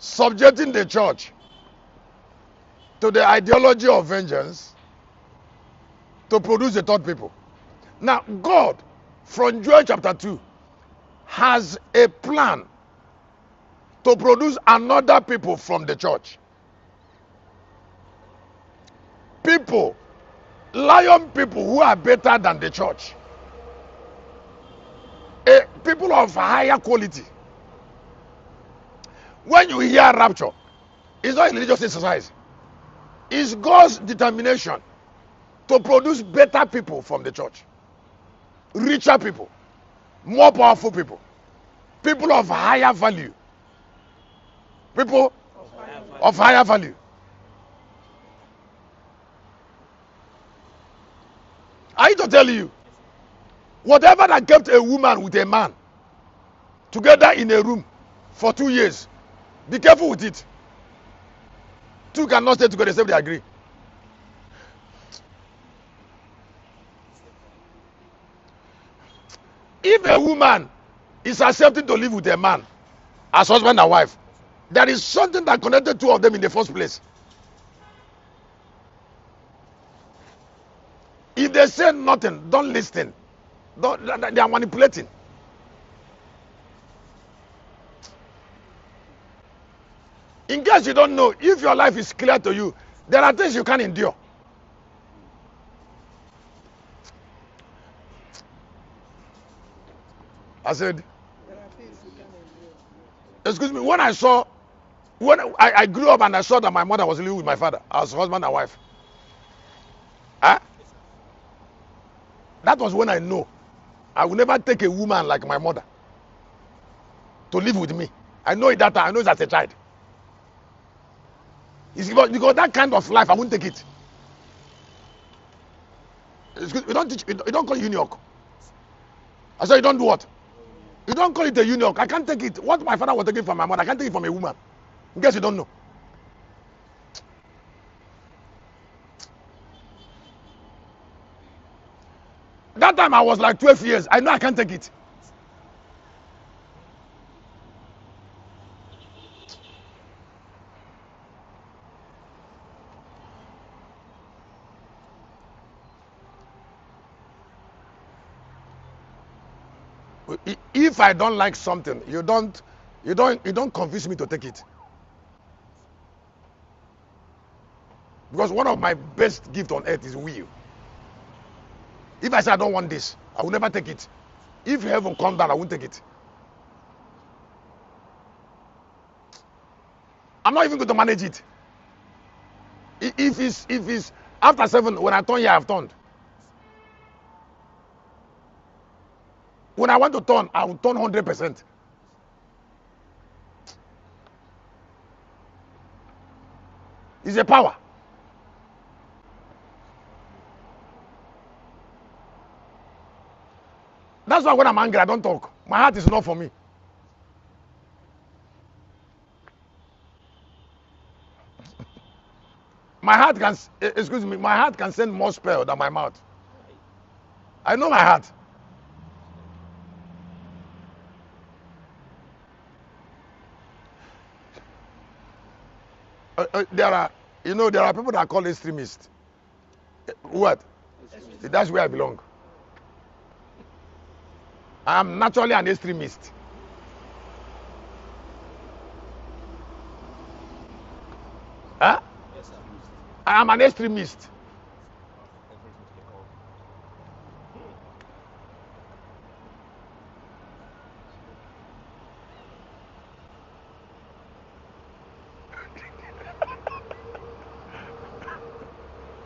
subjecting the church to the ideology of vengeance to produce the third people. Now, God, from Joel chapter 2, has a plan to produce another people from the church. People, lion people who are better than the church. People of higher quality. When you hear rapture, it's not a religious exercise. It's God's determination to produce better people from the church. Richer people. More powerful people. People of higher value. People of higher value. I need to tell you, whatever that kept a woman with a man together in a room for 2 years, be careful with it. Two cannot stay together except they agree. If a woman is accepting to live with a man as husband and wife, there is something that connected two of them in the first place. If they say nothing, don't listen. They are manipulating. In case you don't know, if your life is clear to you, there are things you can endure. I said, excuse me, when I grew up and I saw that my mother was living with my father as husband and wife. Huh? That was when I know I will never take a woman like my mother to live with me. I know it that time. I know it as a child. It's because that kind of life, I won't take it. We don't call it union. I said, you don't do what? You don't call it a union. I can't take it. What my father was taking from my mother, I can't take it from a woman. In case you don't know. That time I was like 12 years. I know I can't take it. If I don't like something, you don't convince me to take it. Because one of my best gifts on earth is will. If I say I don't want this, I will never take it. If heaven comes down, I won't take it. I'm not even going to manage it. If it's after 7, when I turn here, I've turned. When I want to turn, I will turn 100%. It's a power. That's why when I'm angry, I don't talk. My heart is not for me. My heart can, excuse me, my heart can send more spell than my mouth. I know my heart. There are people that are called extremists. What? That's where I belong. I am naturally an extremist. Huh? I am an extremist.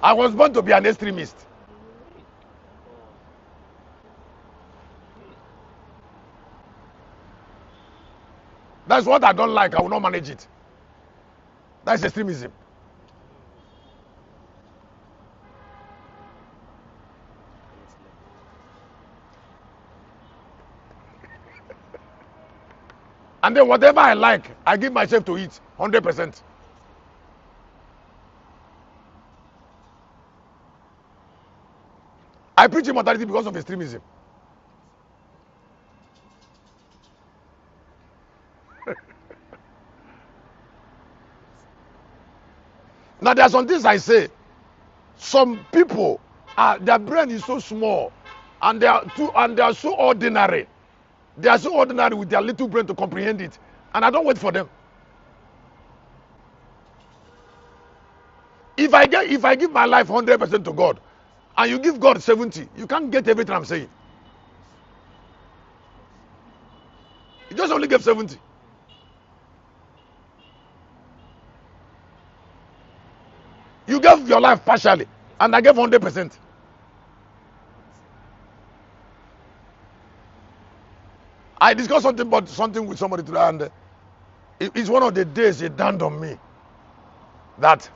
I was born to be an extremist. That's what I don't like. I will not manage it. That's extremism. And then whatever I like, I give myself to it 100%. I preach immortality because of extremism. Now there are some things I say. Some people, their brain is so small, and they are so ordinary. They are so ordinary with their little brain to comprehend it, and I don't wait for them. If I give my life 100% to God, and you give God 70, you can't get everything I'm saying. You just only gave 70. You gave your life partially, and I gave 100%. I discussed something with somebody today, and it's one of the days it dawned on me that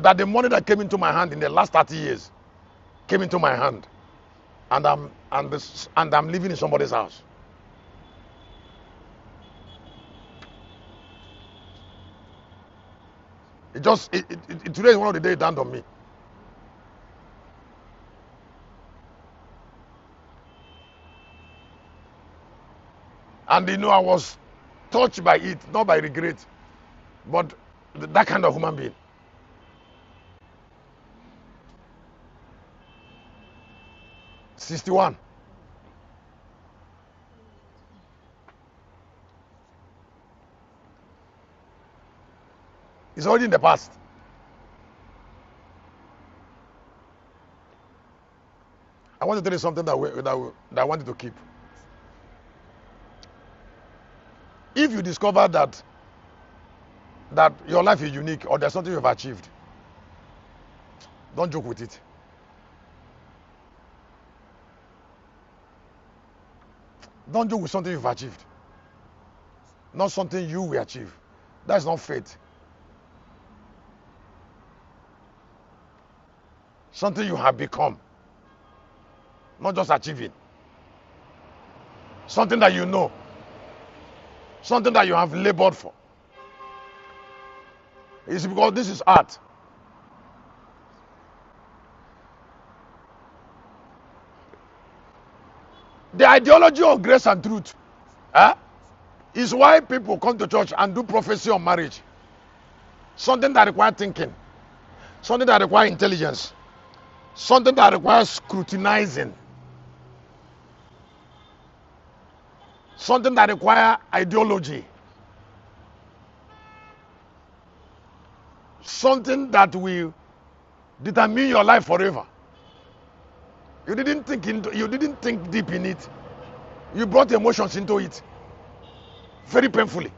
the money that came into my hand in the last 30 years came into my hand, and I'm living in somebody's house. Today is one of the days it dawned on me. And I was touched by it, not by regret, but that kind of human being. $61. It's already in the past. I want to tell you something that I wanted to keep. If you discover that your life is unique, or there's something you've achieved, don't joke with it. Don't joke with something you've achieved. Not something you will achieve. That's not faith. Something you have become. Not just achieving. Something that you know. Something that you have labored for. It's because this is art. The ideology of grace and truth is why people come to church and do prophecy on marriage. Something that requires thinking. Something that requires intelligence. Something that requires scrutinizing. Something that requires ideology. Something that will determine your life forever. You didn't think deep in it. You brought emotions into it. Very painfully.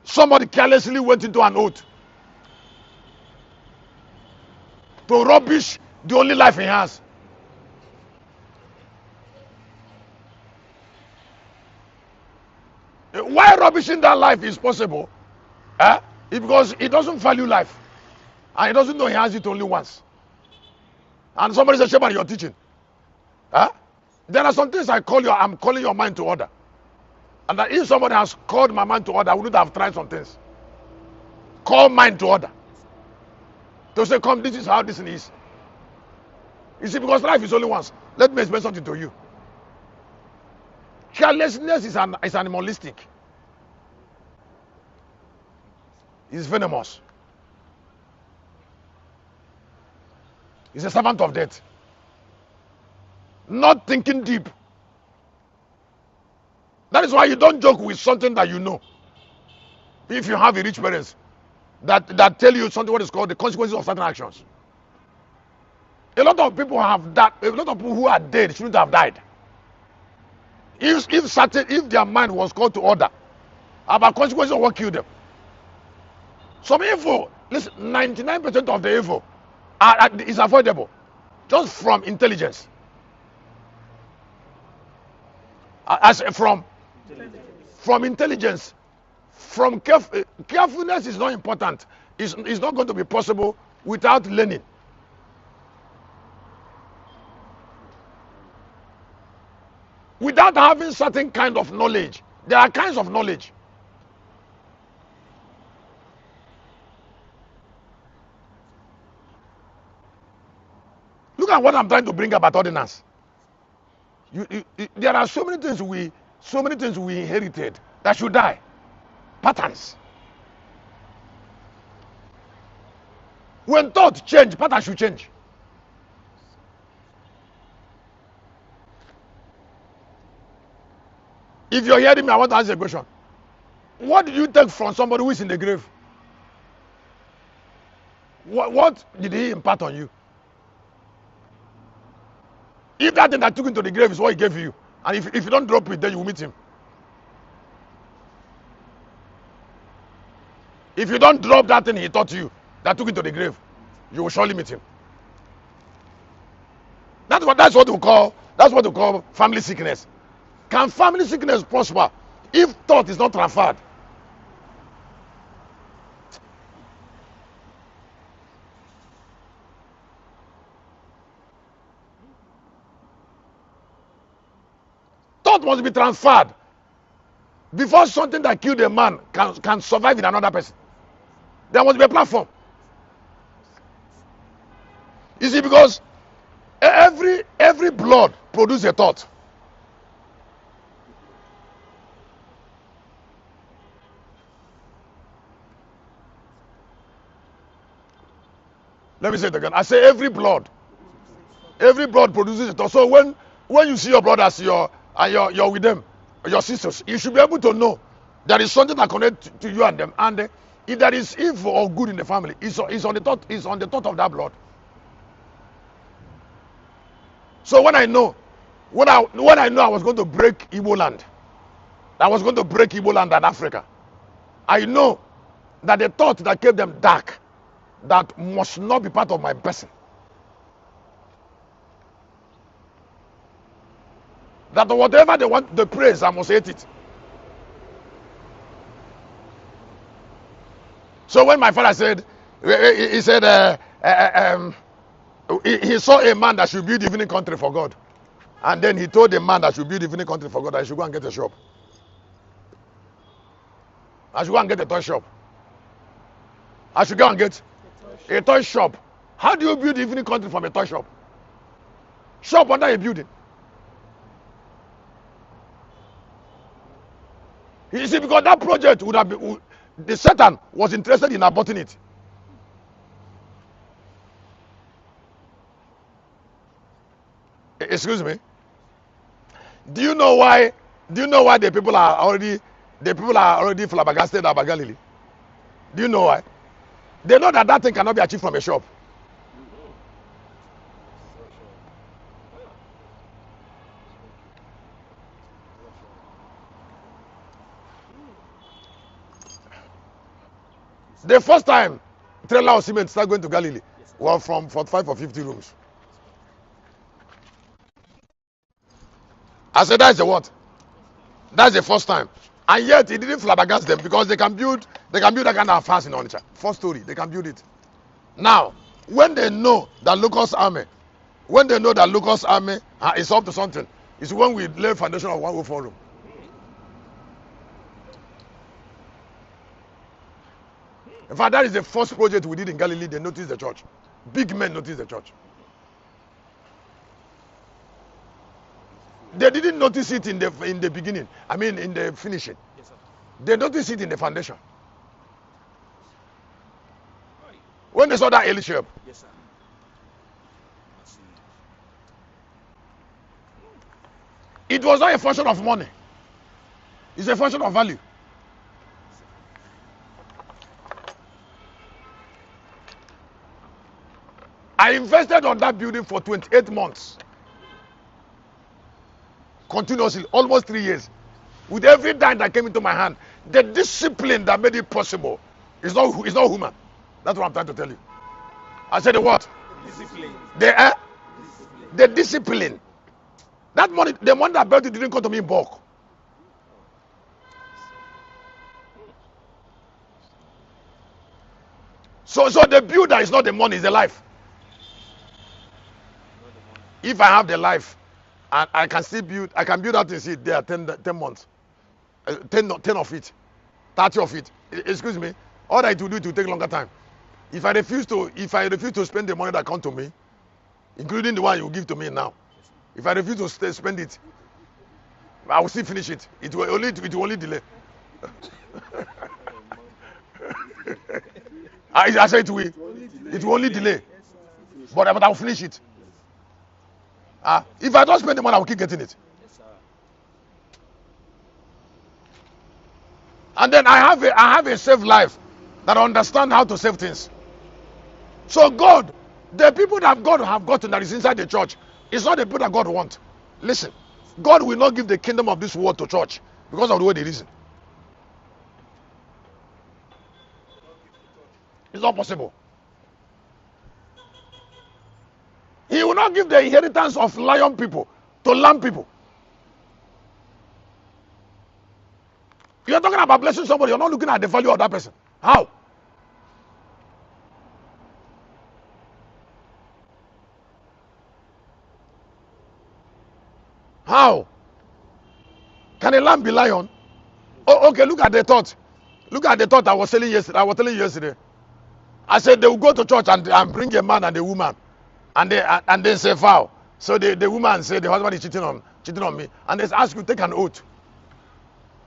Somebody carelessly went into an oath to rubbish the only life he has. Why rubbishing that life is possible? It's because he doesn't value life. And he doesn't know he has it only once. And somebody says, Shepherd, you're teaching. There are some things I'm calling your mind to order. And that if somebody has called my mind to order, I wouldn't have tried some things. Call mind to order. To say, come, this is how this is. You see, because life is only once. Let me explain something to you. Carelessness is animalistic. It's venomous. It's a servant of death. Not thinking deep. That is why you don't joke with something that you know. If you have a rich parents that tell you something what is called the consequences of certain actions. A lot of people have that. A lot of people who are dead shouldn't have died. If their mind was called to order about consequences of what killed them. Some evil, listen, 99% of the evil is avoidable just from intelligence. From intelligence, from carefulness is not important. It's not going to be possible without learning. Without having certain kind of knowledge. There are kinds of knowledge. Look at what I'm trying to bring about ordinance. There are so many things we So many things we inherited that should die. Patterns. When thought change, pattern should change. If you're hearing me, I want to ask you a question. What did you take from somebody who is in the grave? What did he impart on you? If that thing that took him to the grave is what he gave you, and if you don't drop it, then you will meet him. If you don't drop that thing he taught you, that took him to the grave, you will surely meet him. That's what we call family sickness. Can family sickness prosper if thought is not transferred? Thought must be transferred before something that killed a man can survive in another person. There must be a platform. You see, because every blood produces a thought. Let me say it again. I say every blood produces a thought. So when you see your brothers, you're with them, your sisters, you should be able to know there is something that connects to you and them. And if there is evil or good in the family, it's on the thought of that blood. So when I know I was going to break Igbo land, I was going to break Igbo land and Africa, I know that the thought that kept them dark, that must not be part of my person. That whatever they want to praise, I must hate it. So when my father said, he said, he saw a man that should build evening country for God. And then he told the man that should build evening country for God that I should go and get a shop. I should go and get a toy shop. I should go and get a toy shop. How do you build evening country from a toy shop? Shop under a building. You see, because that project would have been, the Satan was interested in aborting it. Excuse me. Do you know why the people are already flabbergasted about Galilee? Do you know why? They know that thing cannot be achieved from a shop. The first time trailer of cement started going to Galilee was from 45 or 50 rooms. I said, that's the what? That's the first time. And yet it didn't flabbergast them because they can build that kind of house in Onitsha. First story, they can build it. Now, when they know that Locust Army is up to something, it's when we lay foundation of 104 room. In fact, that is the first project we did in Galilee. They noticed the church. Big men noticed the church. They didn't notice it in the beginning. I mean, in the finishing. Yes, sir. They noticed it in the foundation. When they saw that early shape. Yes, sir. It was not a function of money. It's a function of value. I invested on that building for 28 months. Continuously, almost 3 years. With every dime that came into my hand, the discipline that made it possible is not human. That's what I'm trying to tell you. I said the what? Discipline. The discipline. That money, the money that built it didn't come to me in bulk. So the builder is not the money, it's the life. If I have the life, and I can still build, I can build that in seed there 10 months. 10 of it, 30 of it. Excuse me. All that it will do, it will take longer time. If I refuse to spend the money that comes to me, including the one you give to me now, if I refuse to spend it, I will still finish it. It will only delay. I say it will only delay. But I will finish it. If I don't spend the money, I will keep getting it. And then I have a saved life that understand how to save things. So God, the people that God have gotten that is inside the church, is not the people that God wants. Listen, God will not give the kingdom of this world to church because of the way they reason. It's not possible. He will not give the inheritance of lion people to lamb people. You're talking about blessing somebody, you're not looking at the value of that person. How? How? Can a lamb be lion? Oh, okay, look at the thought. Look at the thought I was telling you yesterday. I said they will go to church and bring a man and a woman, and they say foul. So the woman said the husband is cheating on me, and they ask you to take an oath.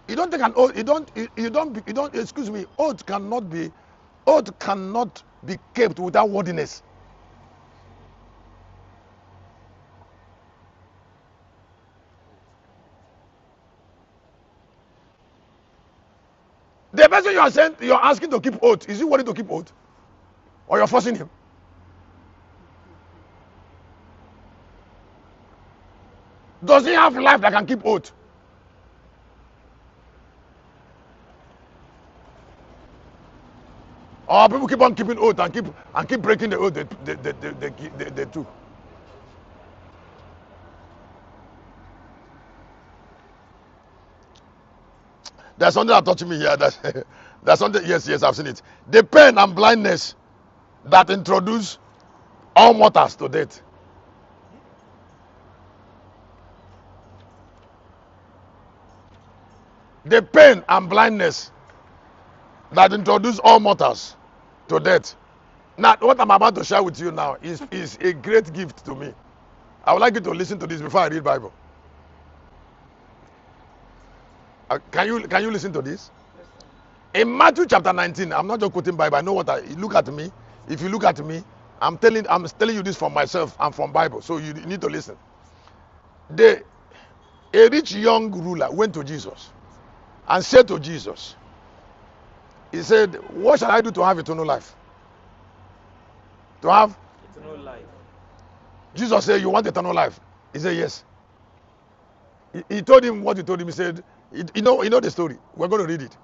You don't take an oath. You don't. Excuse me. Oath cannot be kept without worthiness. The person you're asking to keep oath, is he worthy to keep oath, or you're forcing him? Does he have life that can keep oath? Or people keep on keeping oath and keep breaking the oath they do. There's something that touched me here. There's something. Yes, I've seen it. The pain and blindness that introduce all mortals to death. The pain and blindness that introduce all mortals to death. Now, what I'm about to share with you now is a great gift to me. I would like you to listen to this before I read Bible. Can you listen to this? In Matthew chapter 19, I'm not just quoting Bible. I know what look at me. If you look at me, I'm telling you this from myself and from Bible. So you need to listen. A rich young ruler went to Jesus and said to Jesus, he said, what shall I do to have eternal life? To have eternal life. Jesus said, you want eternal life? He said, yes. He told him what he told him. He said, you know the story. We're going to read it.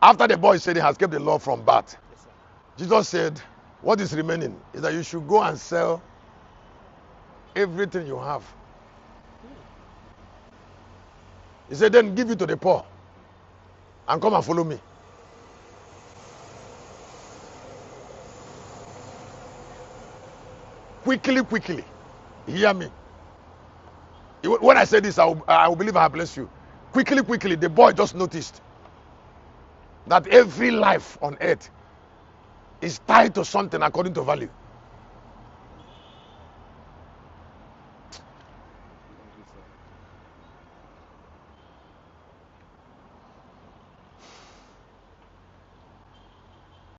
After the boy said he has kept the law from birth, yes, Jesus said, what is remaining is that you should go and sell everything you have. He said, then give it to the poor and come and follow me. Quickly, hear me. When I say this, I will believe I have blessed you. Quickly, the boy just noticed that every life on earth is tied to something according to value.